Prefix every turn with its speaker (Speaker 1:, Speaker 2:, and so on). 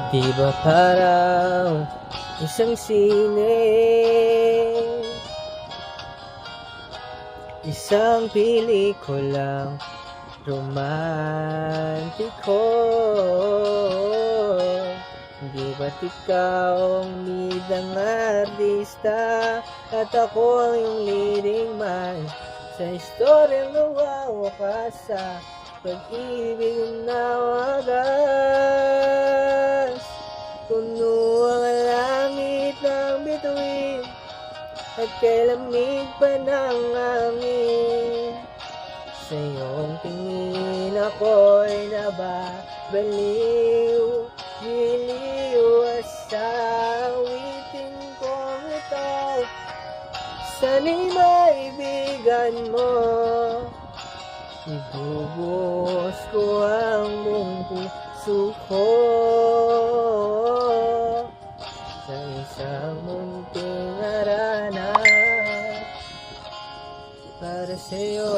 Speaker 1: Di ba parang isang sine, isang pelikulang romantiko? Di ba't ikaw ang bidang artista at ako ang iyong leading man sa istoryang nawawakas sa pag-ibig na wagas? Puno ang langit ng bituin at kay lamig pa ng hangin. Sa iyong tingin ako'y nababaliw, giliw sa awitin kong ito. Sana'y maibigan mo, ibubuhos ko ang buong puso ko sa isang munting harana para sa'yo.